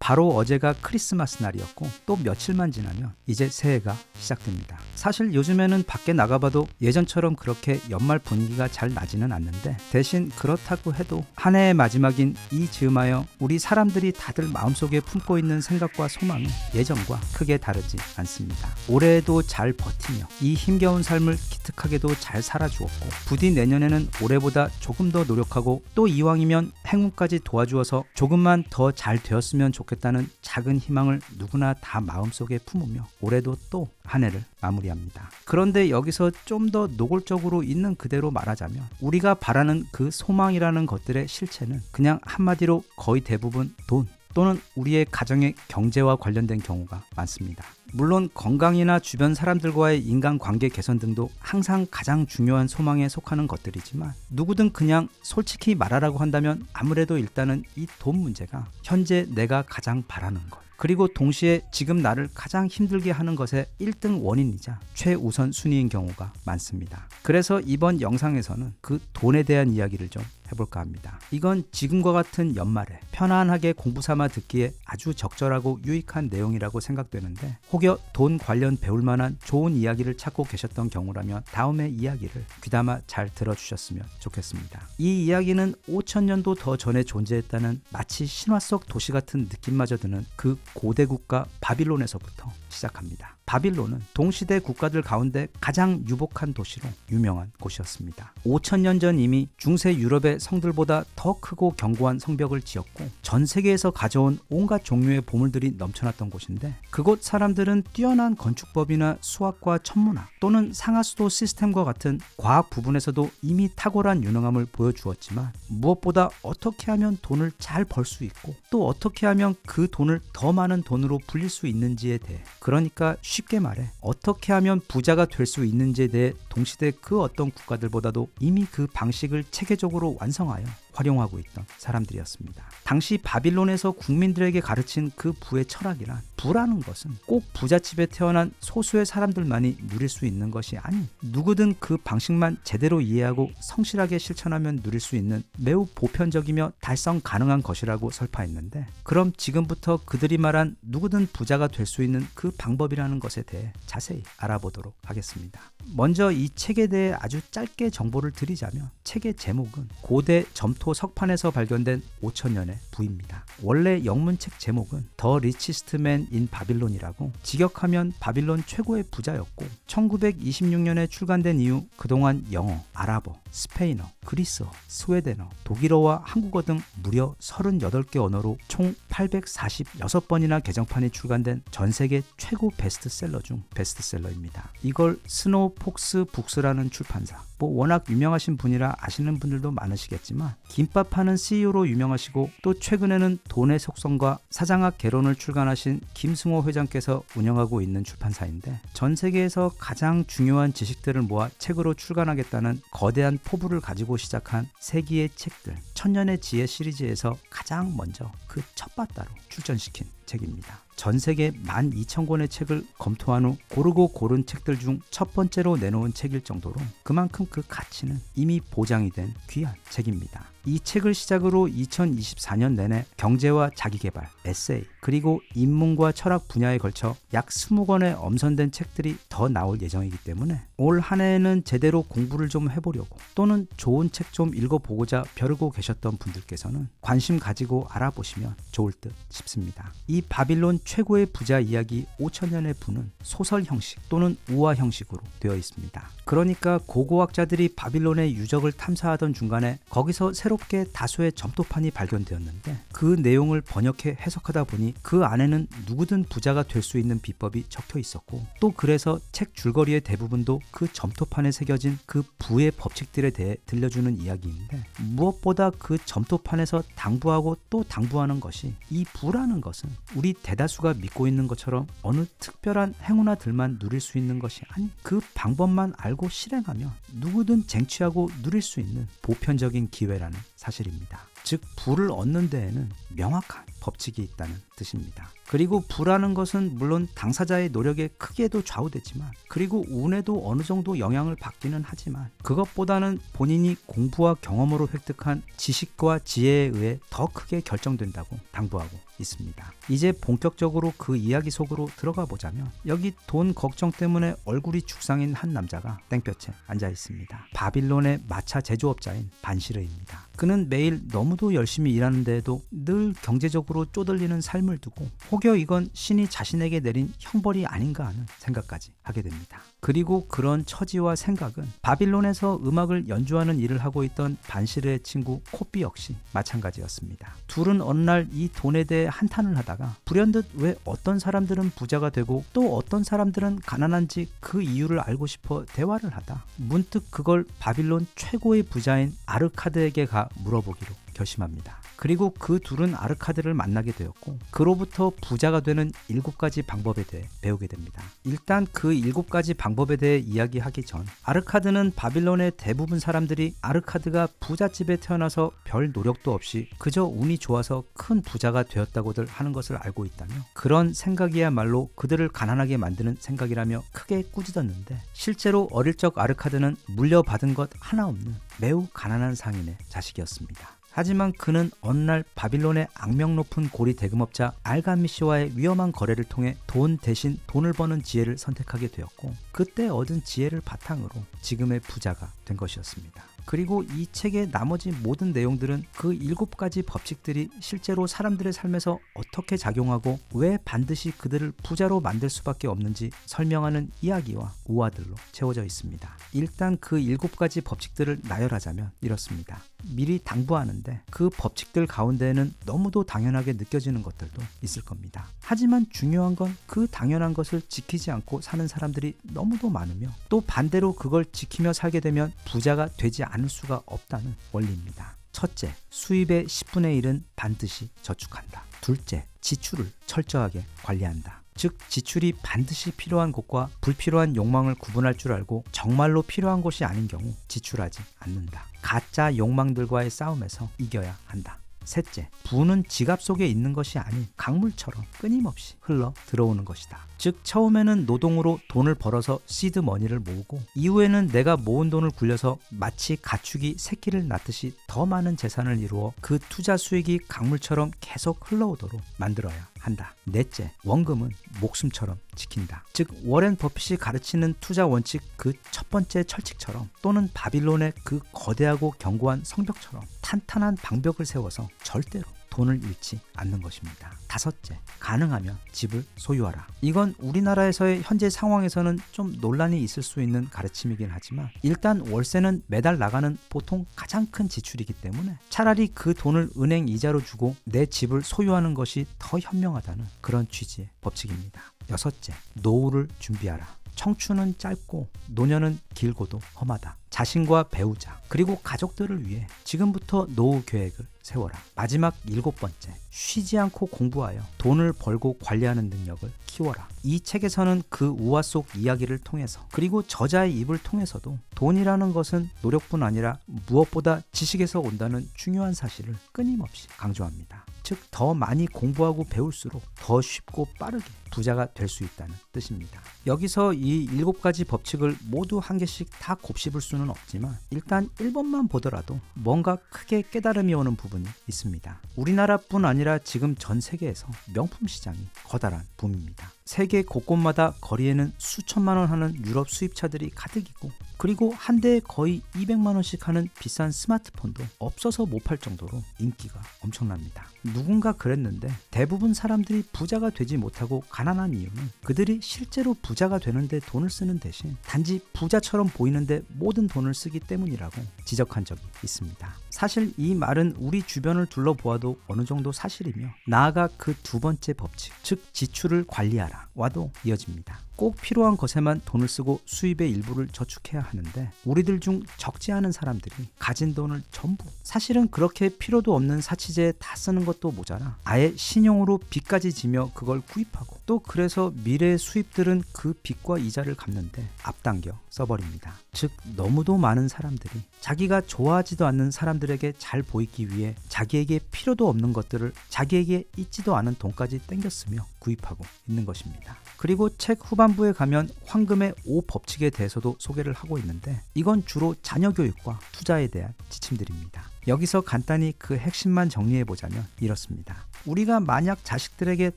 바로 어제가 크리스마스 날이었고 또 며칠만 지나면 이제 새해가 시작됩니다. 사실 요즘에는 밖에 나가봐도 예전처럼 그렇게 연말 분위기가 잘 나지는 않는데, 대신 그렇다고 해도 한 해의 마지막인 이 즈음하여 우리 사람들이 다들 마음속에 품고 있는 생각과 소망이 예전과 크게 다르지 않습니다. 올해에도 잘 버티며 이 힘겨운 삶을 기특하게도 잘 살아주었고, 부디 내년에는 올해보다 조금 더 노력하고 또 이왕이면 행운까지 도와주어서 조금만 더 잘 되었으면 좋겠다는 작은 희망을 누구나 다 마음속에 품으며 올해도 또 한 해를 마무리합니다. 그런데 여기서 좀 더 노골적으로 있는 그대로 말하자면, 우리가 바라는 그 소망이라는 것들의 실체는 그냥 한마디로 거의 대부분 돈 또는 우리의 가정의 경제와 관련된 경우가 많습니다. 물론 건강이나 주변 사람들과의 인간관계 개선 등도 항상 가장 중요한 소망에 속하는 것들이지만, 누구든 그냥 솔직히 말하라고 한다면 아무래도 일단은 이 돈 문제가 현재 내가 가장 바라는 것, 그리고 동시에 지금 나를 가장 힘들게 하는 것의 1등 원인이자 최우선 순위인 경우가 많습니다. 그래서 이번 영상에서는 그 돈에 대한 이야기를 좀 해볼까 합니다. 이건 지금과 같은 연말에 편안하게 공부 삼아 듣기에 아주 적절하고 유익한 내용이라고 생각되는데, 혹여 돈 관련 배울 만한 좋은 이야기를 찾고 계셨던 경우라면 다음의 이야기를 귀담아 잘 들어주셨으면 좋겠습니다. 이 이야기는 5000년도 더 전에 존재했다는 마치 신화 속 도시 같은 느낌마저 드는 그 고대 국가 바빌론에서부터 시작합니다. 바빌론은 동시대 국가들 가운데 가장 유복한 도시로 유명한 곳이었습니다. 5000년 전 이미 중세 유럽의 성들보다 더 크고 견고한 성벽을 지었고 전 세계에서 가져온 온갖 종류의 보물들이 넘쳐났던 곳인데, 그곳 사람들은 뛰어난 건축법이나 수학과 천문학 또는 상하수도 시스템과 같은 과학 부분에서도 이미 탁월한 유능함을 보여주었지만, 무엇보다 어떻게 하면 돈을 잘 벌 수 있고 또 어떻게 하면 그 돈을 더 많은 돈으로 불릴 수 있는지에 대해, 그러니까 쉽게 말해 어떻게 하면 부자가 될 수 있는지에 대해 동시대 그 어떤 국가들보다도 이미 그 방식을 체계적으로 완성하여 활용하고 있던 사람들이었습니다. 당시 바빌론에서 국민들에게 가르친 그 부의 철학이란, 부라는 것은 꼭 부잣집에 태어난 소수의 사람들만이 누릴 수 있는 것이 아닌, 누구든 그 방식만 제대로 이해하고 성실하게 실천하면 누릴 수 있는 매우 보편적이며 달성 가능한 것이라고 설파했는데, 그럼 지금부터 그들이 말한 누구든 부자가 될 수 있는 그 방법이라는 것에 대해 자세히 알아보도록 하겠습니다. 먼저 이 책에 대해 아주 짧게 정보를 드리자면, 책의 제목은 고대 점토 석판에서 발견된 5000년의 부입니다. 원래 영문책 제목은 더 리치스트 맨 인 바빌론이라고, 직역하면 바빌론 최고의 부자였고 1926년에 출간된 이후 그동안 영어, 아랍어, 스페인어, 그리스어, 스웨덴어, 독일어와 한국어 등 무려 38개 언어로 총 846번이나 개정판이 출간된 전 세계 최고 베스트셀러 중 베스트셀러입니다. 이걸 스노우 폭스 북스라는 출판사, 워낙 유명하신 분이라 아시는 분들도 많으시겠지만, 김밥 하는 CEO로 유명하시고 또 최근에는 돈의 속성과 사장학 개론을 출간하신 김승호 회장께서 운영하고 있는 출판사인데, 전 세계에서 가장 중요한 지식들을 모아 책으로 출간하겠다는 거대한 포부를 가지고 시작한 세기의 책들, 천년의 지혜 시리즈에서 가장 먼저 그 첫 바다로 출전시킨 책입니다. 전 세계 12,000권의 책을 검토한 후 고르고 고른 책들 중 첫 번째로 내놓은 책일 정도로 그만큼 그 가치는 이미 보장이 된 귀한 책입니다. 이 책을 시작으로 2024년 내내 경제와 자기개발, 에세이, 그리고 인문과 철학 분야에 걸쳐 약 20권의 엄선된 책들이 더 나올 예정이기 때문에 올 한 해에는 제대로 공부를 좀 해보려고, 또는 좋은 책 좀 읽어보고자 벼르고 계셨던 분들께서는 관심 가지고 알아보시면 좋을 듯 싶습니다. 이 바빌론 최고의 부자 이야기 5000년의 부는 소설 형식 또는 우화 형식으로 되어 있습니다. 그러니까 고고학자들이 바빌론의 유적을 탐사하던 중간에 거기서 새롭게 다수의 점토판이 발견되었는데, 그 내용을 번역해 해석하다 보니 그 안에는 누구든 부자가 될 수 있는 비법이 적혀 있었고, 또 그래서 책 줄거리의 대부분도 그 점토판에 새겨진 그 부의 법칙들에 대해 들려주는 이야기인데, 무엇보다 그 점토판에서 당부하고 또 당부하는 것이, 이 부라는 것은 우리 대다수가 믿고 있는 것처럼 어느 특별한 행운아들만 누릴 수 있는 것이 아닌, 그 방법만 알고 실행하면 누구든 쟁취하고 누릴 수 있는 보편적인 기회라는 사실입니다. 즉, 부를 얻는 데에는 명확한 법칙이 있다는 뜻입니다. 그리고 부라는 것은 물론 당사자의 노력에 크게도 좌우되지만, 그리고 운에도 어느 정도 영향을 받기는 하지만, 그것보다는 본인이 공부와 경험으로 획득한 지식과 지혜에 의해 더 크게 결정된다고 당부하고 있습니다. 이제 본격적으로 그 이야기 속으로 들어가 보자면 여기 돈 걱정 때문에 얼굴이 죽상인 한 남자가 땡볕에 앉아 있습니다. 바빌론의 마차 제조업자인 반시르입니다. 그는 매일 너무도 열심히 일하는데도 늘 경제적으로 쪼들리는 삶을 두고 혹여 이건 신이 자신에게 내린 형벌이 아닌가 하는 생각까지 하게 됩니다. 그리고 그런 처지와 생각은 바빌론에서 음악을 연주하는 일을 하고 있던 반시르의 친구 코비 역시 마찬가지였습니다. 둘은 어느 날 이 돈에 대해 한탄을 하다가 불현듯 왜 어떤 사람들은 부자가 되고 또 어떤 사람들은 가난한지 그 이유를 알고 싶어 대화를 하다 문득 그걸 바빌론 최고의 부자인 아르카드에게 가 물어보기로 결심합니다. 그리고 그 둘은 아르카드를 만나게 되었고 그로부터 부자가 되는 7가지 방법에 대해 배우게 됩니다. 일단 그 7가지 방법에 대해 이야기하기 전 아르카드는 바빌론의 대부분 사람들이 아르카드가 부잣집에 태어나서 별 노력도 없이 그저 운이 좋아서 큰 부자가 되었다고들 하는 것을 알고 있다며 그런 생각이야말로 그들을 가난하게 만드는 생각이라며 크게 꾸짖었는데 실제로 어릴 적 아르카드는 물려받은 것 하나 없는 매우 가난한 상인의 자식이었습니다. 하지만 그는 어느 날 바빌론의 악명 높은 고리 대금업자 알가미시와의 위험한 거래를 통해 돈 대신 돈을 버는 지혜를 선택하게 되었고 그때 얻은 지혜를 바탕으로 지금의 부자가 된 것이었습니다. 그리고 이 책의 나머지 모든 내용들은 그 7가지 법칙들이 실제로 사람들의 삶에서 어떻게 작용하고 왜 반드시 그들을 부자로 만들 수밖에 없는지 설명하는 이야기와 우화들로 채워져 있습니다. 일단 그 7가지 법칙들을 나열하자면 이렇습니다. 미리 당부하는데 그 법칙들 가운데에는 너무도 당연하게 느껴지는 것들도 있을 겁니다. 하지만 중요한 건 그 당연한 것을 지키지 않고 사는 사람들이 너무도 많으며 또 반대로 그걸 지키며 살게 되면 부자가 되지 않을 수가 없다는 원리입니다. 첫째, 수입의 10분의 1은 반드시 저축한다. 둘째, 지출을 철저하게 관리한다. 즉 지출이 반드시 필요한 것과 불필요한 욕망을 구분할 줄 알고 정말로 필요한 것이 아닌 경우 지출하지 않는다. 가짜 욕망들과의 싸움에서 이겨야 한다. 셋째, 부는 지갑 속에 있는 것이 아닌 강물처럼 끊임없이 흘러 들어오는 것이다. 즉 처음에는 노동으로 돈을 벌어서 시드 머니를 모으고 이후에는 내가 모은 돈을 굴려서 마치 가축이 새끼를 낳듯이 더 많은 재산을 이루어 그 투자 수익이 강물처럼 계속 흘러오도록 만들어야 한다. 넷째, 원금은 목숨처럼 지킨다. 즉 워렌 버핏이 가르치는 투자 원칙 그 첫 번째 철칙처럼 또는 바빌론의 그 거대하고 견고한 성벽처럼 탄탄한 방벽을 세워서 절대로 돈을 잃지 않는 것입니다. 다섯째, 가능하면 집을 소유하라. 이건 우리나라에서의 현재 상황에서는 좀 논란이 있을 수 있는 가르침이긴 하지만 일단 월세는 매달 나가는 보통 가장 큰 지출이기 때문에 차라리 그 돈을 은행 이자로 주고 내 집을 소유하는 것이 더 현명하다는 그런 취지의 법칙입니다. 여섯째, 노후를 준비하라. 청춘은 짧고 노년은 길고도 험하다. 자신과 배우자 그리고 가족들을 위해 지금부터 노후 계획을 세워라. 마지막 7번째, 쉬지 않고 공부하여 돈을 벌고 관리하는 능력을 키워라. 이 책에서는 그 우화 속 이야기를 통해서 그리고 저자의 입을 통해서도 돈이라는 것은 노력뿐 아니라 무엇보다 지식에서 온다는 중요한 사실을 끊임없이 강조합니다. 즉 더 많이 공부하고 배울수록 더 쉽고 빠르게 부자가 될 수 있다는 뜻입니다. 여기서 이 7가지 법칙을 모두 한 개씩 다 곱씹을 수는 없지만 일단 1번만 보더라도 뭔가 크게 깨달음이 오는 부분이 있습니다. 우리나라뿐 아니라 지금 전 세계에서 명품 시장이 커다란 붐입니다. 세계 곳곳마다 거리에는 수천만 원 하는 유럽 수입차들이 가득이고 그리고 한 대에 거의 200만 원씩 하는 비싼 스마트폰도 없어서 못 팔 정도로 인기가 엄청납니다. 누군가 그랬는데 대부분 사람들이 부자가 되지 못하고 가난한 이유는 그들이 실제로 부자가 되는데 돈을 쓰는 대신 단지 부자처럼 보이는데 모든 돈을 쓰기 때문이라고 지적한 적이 있습니다. 사실 이 말은 우리 주변을 둘러보아도 어느 정도 사실이며 나아가 그 두 번째 법칙, 즉 지출을 관리하라 와도 이어집니다. 꼭 필요한 것에만 돈을 쓰고 수입의 일부를 저축해야 하는데 우리들 중 적지 않은 사람들이 가진 돈을 전부 사실은 그렇게 필요도 없는 사치제에 다 쓰는 것도 모자라 아예 신용으로 빚까지 지며 그걸 구입하고 또 그래서 미래의 수입들은 그 빚과 이자를 갚는데 앞당겨 써버립니다. 즉 너무도 많은 사람들이 자기가 좋아하지도 않는 사람들에게 잘 보이기 위해 자기에게 필요도 없는 것들을 자기에게 있지도 않은 돈까지 땡겨 쓰며 구입하고 있는 것입니다. 그리고 책 후반부에 가면 황금의 5법칙에 대해서도 소개를 하고 있는데 이건 주로 자녀 교육과 투자에 대한 지침들입니다. 여기서 간단히 그 핵심만 정리해보자면 이렇습니다. 우리가 만약 자식들에게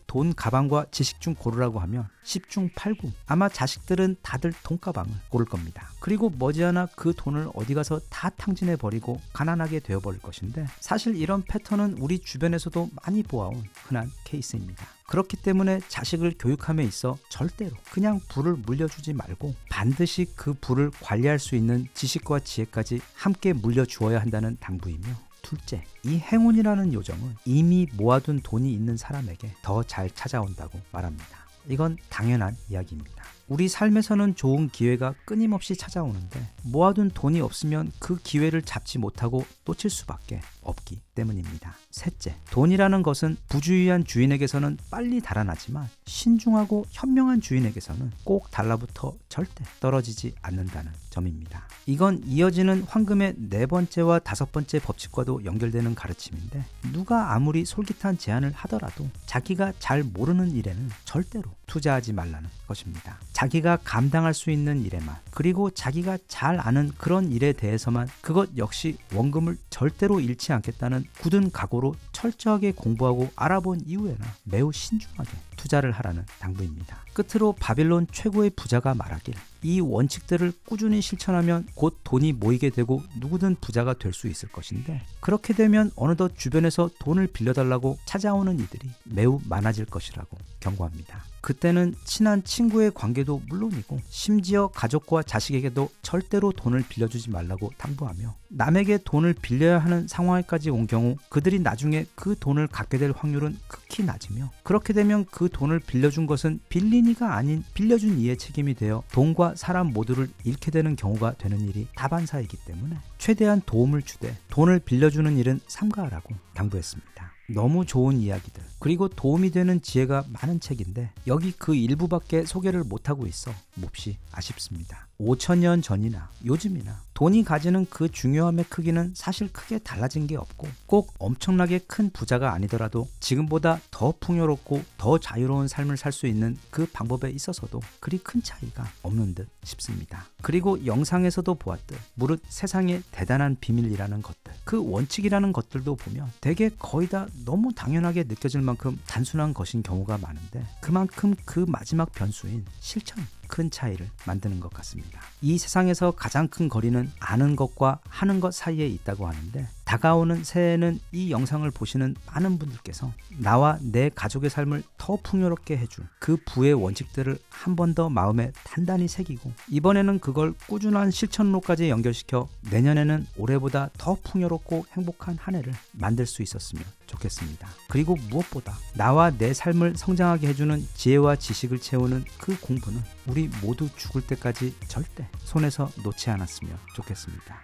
돈 가방과 지식 중 고르라고 하면 10중 8구 아마 자식들은 다들 돈가방을 고를 겁니다. 그리고 머지않아 그 돈을 어디 가서 다 탕진해버리고 가난하게 되어버릴 것인데, 사실 이런 패턴은 우리 주변에서도 많이 보아온 흔한 케이스입니다. 그렇기 때문에 자식을 교육함에 있어 절대로 그냥 부를 물려주지 말고 반드시 그 부를 관리할 수 있는 지식과 지혜까지 함께 물려주어야 한다는 당부이며, 둘째, 이 행운이라는 요정은 이미 모아둔 돈이 있는 사람에게 더 잘 찾아온다고 말합니다. 이건 당연한 이야기입니다. 우리 삶에서는 좋은 기회가 끊임없이 찾아오는데 모아둔 돈이 없으면 그 기회를 잡지 못하고 놓칠 수밖에 없기 때문입니다. 셋째, 돈이라는 것은 부주의한 주인에게서는 빨리 달아나지만 신중하고 현명한 주인에게서는 꼭 달라붙어 절대 떨어지지 않는다는 점입니다. 이건 이어지는 황금의 네 번째와 다섯 번째 법칙과도 연결되는 가르침인데, 누가 아무리 솔깃한 제안을 하더라도 자기가 잘 모르는 일에는 절대로 투자하지 말라는 것입니다. 자기가 감당할 수 있는 일에만, 그리고 자기가 잘 아는 그런 일에 대해서만, 그것 역시 원금을 절대로 잃지 않겠다는 굳은 각오로 철저하게 공부하고 알아본 이후에나 매우 신중하게 투자를 하라는 당부입니다. 끝으로 바빌론 최고의 부자가 말하길, 이 원칙들을 꾸준히 실천하면 곧 돈이 모이게 되고 누구든 부자가 될 수 있을 것인데, 그렇게 되면 어느덧 주변에서 돈을 빌려달라고 찾아오는 이들이 매우 많아질 것이라고 경고합니다. 그때는 친한 친구의 관계도 물론이고 심지어 가족과 자식에게도 절대로 돈을 빌려주지 말라고 당부하며, 남에게 돈을 빌려야 하는 상황에까지 온 경우 그들이 나중에 그 돈을 갖게 될 확률은 극히 낮으며, 그렇게 되면 그 돈을 빌려준 것은 빌린 이가 아닌 빌려준 이의 책임이 되어 돈과 사람 모두를 잃게 되는 경우가 되는 일이 다반사이기 때문에 최대한 도움을 주되 돈을 빌려주는 일은 삼가하라고 당부했습니다. 너무 좋은 이야기들, 그리고 도움이 되는 지혜가 많은 책인데 여기 그 일부밖에 소개를 못하고 있어 몹시 아쉽습니다. 5,000년 전이나 요즘이나 돈이 가지는 그 중요함의 크기는 사실 크게 달라진 게 없고, 꼭 엄청나게 큰 부자가 아니더라도 지금보다 더 풍요롭고 더 자유로운 삶을 살 수 있는 그 방법에 있어서도 그리 큰 차이가 없는 듯 싶습니다. 그리고 영상에서도 보았듯 무릇 세상의 대단한 비밀이라는 것들, 그 원칙이라는 것들도 보면 되게 거의 다 너무 당연하게 느껴질 만큼 단순한 것인 경우가 많은데, 그만큼 그 마지막 변수인 실천이 큰 차이를 만드는 것 같습니다. 이 세상에서 가장 큰 거리는 아는 것과 하는 것 사이에 있다고 하는데, 다가오는 새해에는 이 영상을 보시는 많은 분들께서 나와 내 가족의 삶을 더 풍요롭게 해줄 그 부의 원칙들을 한 번 더 마음에 단단히 새기고, 이번에는 그걸 꾸준한 실천로까지 연결시켜 내년에는 올해보다 더 풍요롭고 행복한 한 해를 만들 수 있었으면 좋겠습니다. 그리고 무엇보다 나와 내 삶을 성장하게 해주는 지혜와 지식을 채우는 그 공부는 우리 모두 죽을 때까지 절대 손에서 놓지 않았으면 좋겠습니다.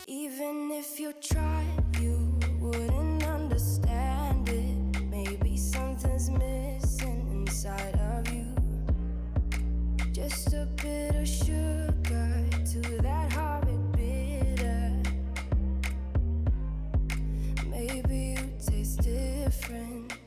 Even if you tried, you wouldn't understand it. Maybe something's missing inside of you. Just a bit of sugar